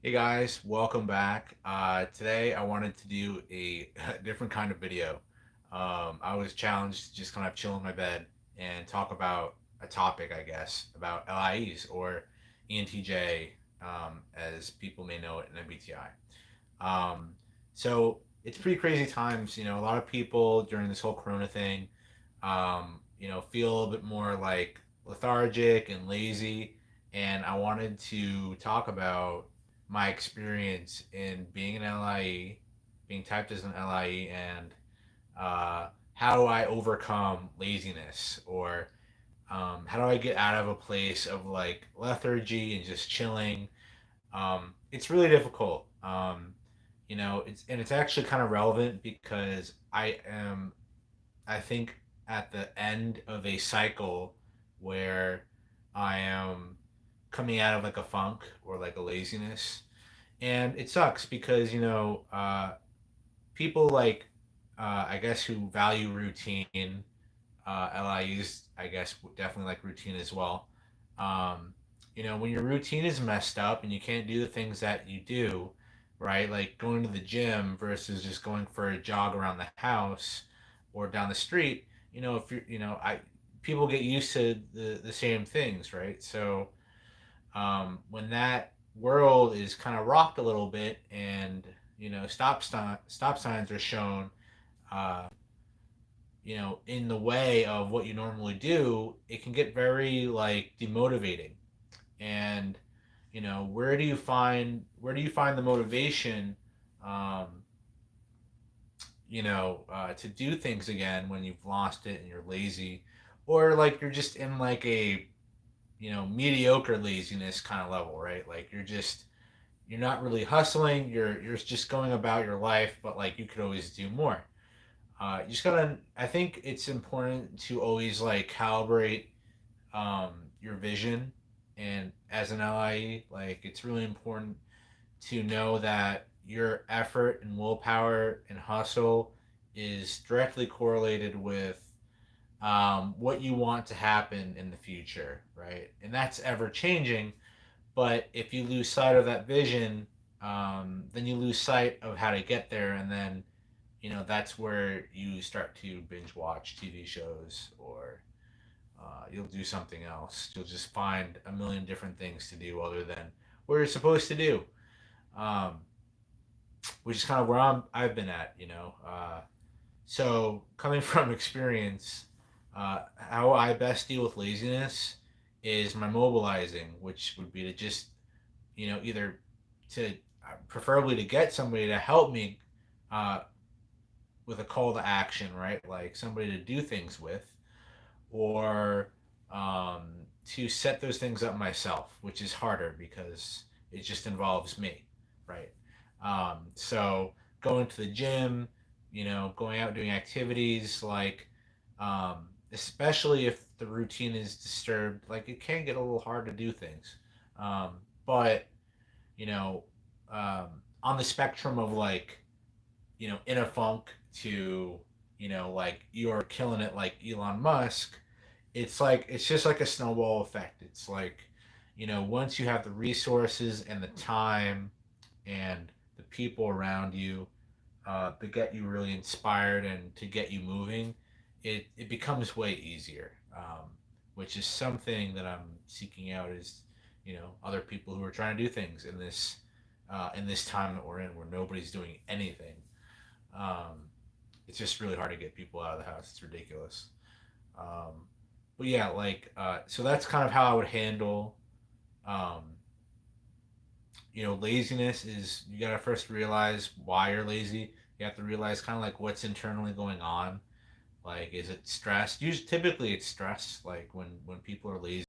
Hey guys, welcome back. Today I wanted to do a different kind of video. I was challenged to just kind of chill in my bed and talk about a topic, I guess, about LIEs or ENTj, as people may know it in MBTI. Um, so it's pretty crazy times. A lot of people during this whole Corona thing, feel a little bit more like lethargic and lazy. And I wanted to talk about my experience in being an LIE, being typed as an LIE, and how do I overcome laziness, or how do I get out of a place of like lethargy and just chilling. It's really difficult. It's actually kind of relevant because I think at the end of a cycle where I am coming out of like a funk or like a laziness, and it sucks because people like I guess who value routine, LIUs I guess definitely like routine as well. Um, when your routine is messed up and you can't do the things that you do, right? Like going to the gym versus just going for a jog around the house or down the street. If you're, I people get used to the same things, right? So when that world is kind of rocked a little bit and stop signs are shown, uh, in the way of what you normally do, it can get very like demotivating. And where do you find the motivation, um, to do things again when you've lost it and you're lazy, or like you're just in like a mediocre laziness kind of level, right? Like you're not really hustling. You're just going about your life, but like you could always do more. You just gotta. I think it's important to always like calibrate your vision, and as an LIE, like it's really important to know that your effort and willpower and hustle is directly correlated with what you want to happen in the future, right? And that's ever changing. But if you lose sight of that vision, then you lose sight of how to get there, and then that's where you start to binge watch TV shows, or you'll do something else. You'll just find a million different things to do other than what you're supposed to do, um, which is kind of where I've been at. So coming from experience, how I best deal with laziness is my mobilizing, which would be to just either to preferably to get somebody to help me, uh, with a call to action, right? Like somebody to do things with, or um, to set those things up myself, which is harder because it just involves me, right? So going to the gym, going out doing activities like, especially if the routine is disturbed, like it can get a little hard to do things. But you know, on the spectrum of like, in a funk to, like you're killing it like Elon Musk, it's like it's just like a snowball effect. It's like, once you have the resources and the time and the people around you, to get you really inspired and to get you moving, it becomes way easier. Which is something that I'm seeking out, is other people who are trying to do things in this time that we're in, where nobody's doing anything. Um, it's just really hard to get people out of the house. It's ridiculous. Um, but yeah, like so that's kind of how I would handle. Um, laziness is, you gotta first realize why you're lazy. You have to realize kind of like what's internally going on. Like, is it stress? Usually, typically, it's stress. Like when people are lazy,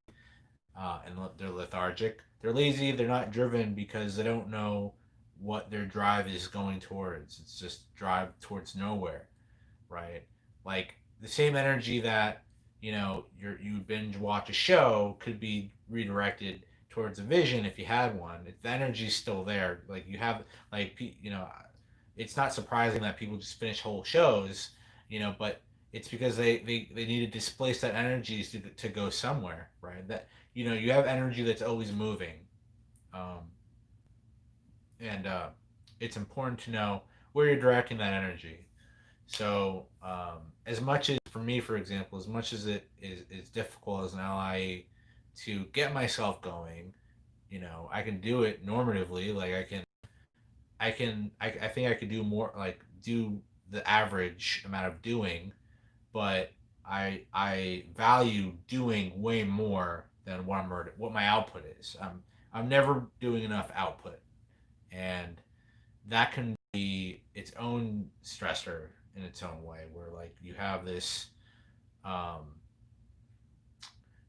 and they're lethargic, they're lazy. They're not driven because they don't know what their drive is going towards. It's just drive towards nowhere, right? Like the same energy that you binge watch a show could be redirected towards a vision if you had one. If the energy's still there, like you have, like it's not surprising that people just finish whole shows, but it's because they need to displace that energy to go somewhere, right? That you have energy that's always moving. Um, and it's important to know where you're directing that energy. So, as much as for me, for example, as much as it is difficult as an ally to get myself going, I can do it normatively. Like I think I could do more, like do the average amount of doing, but I value doing way more than what my output is. I'm never doing enough output, and that can be its own stressor in its own way, where like um,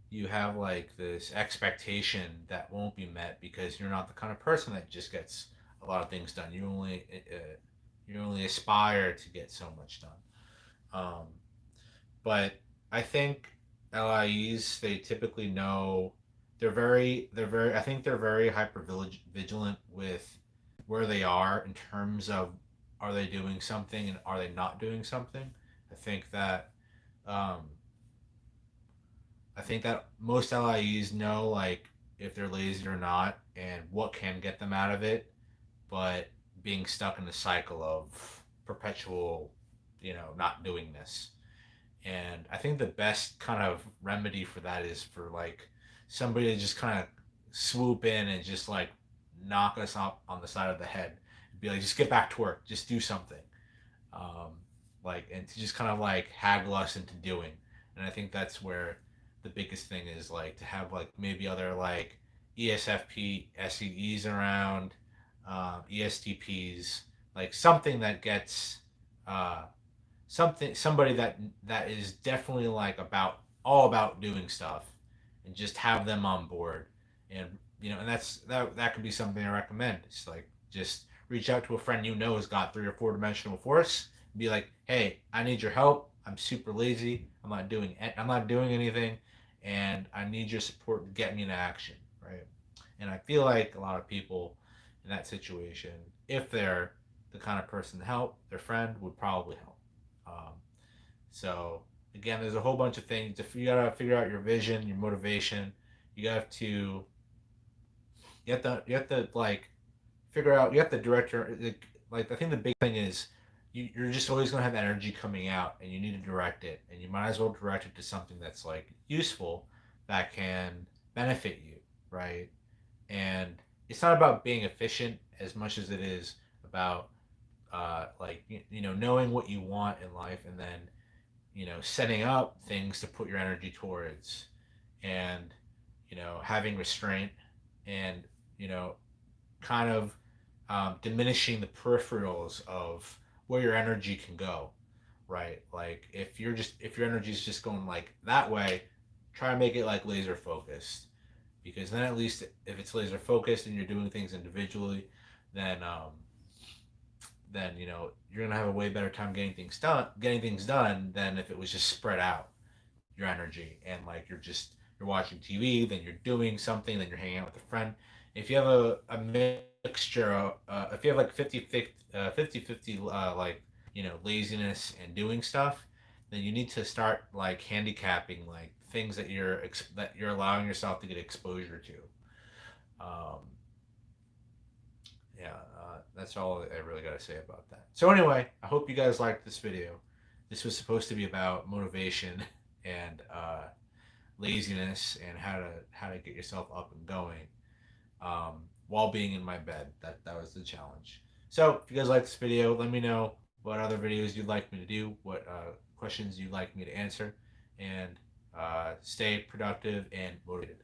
you have like this expectation that won't be met because you're not the kind of person that just gets a lot of things done. You only aspire to get so much done. Um, but I think LIEs, they typically know, I think they're very hyper vigilant with where they are in terms of, are they doing something and are they not doing something. I think that um, I think that most LIEs know like if they're lazy or not and what can get them out of it, but being stuck in the cycle of perpetual, not doing this. And I think the best kind of remedy for that is for like somebody to just kind of swoop in and just like knock us up on the side of the head. Be like, just get back to work, just do something. Um, and to just kind of like haggle us into doing. And I think that's where the biggest thing is, like to have like maybe other like ESFP, SEEs around, ESTPs, like something that gets uh, somebody that is definitely like all about doing stuff, and just have them on board. And and that could be something I recommend. It's like just reach out to a friend has got 3 or 4 dimensional force, and be like, hey, I need your help, I'm super lazy, I'm not doing anything, and I need your support to get me into action, right? And I feel like a lot of people in that situation, if they're the kind of person to help, their friend would probably help. um, so again, there's a whole bunch of things. If you gotta figure out your vision, your motivation, you have to you have to like figure out. You have to direct your like. I think the big thing is you're just always gonna have energy coming out, and you need to direct it, and you might as well direct it to something that's like useful, that can benefit you, right? And it's not about being efficient as much as it is about knowing what you want in life, and then setting up things to put your energy towards, and having restraint, and you know kind of diminishing the peripherals of where your energy can go, right? Like if your energy is just going like that way, try to make it like laser focused, because then at least if it's laser focused and you're doing things individually, then you're gonna have a way better time getting things done than if it was just spread out, your energy, and like you're watching TV, then you're doing something, then you're hanging out with a friend. If you have a mixture of, if you have like 50 like laziness and doing stuff, then you need to start like handicapping like things that you're allowing yourself to get exposure to. um, yeah, that's all I really got to say about that. So anyway, I hope you guys liked this video. This was supposed to be about motivation and laziness, and how to get yourself up and going, while being in my bed. That was the challenge. So if you guys like this video, let me know what other videos you'd like me to do, what questions you'd like me to answer, and stay productive and motivated.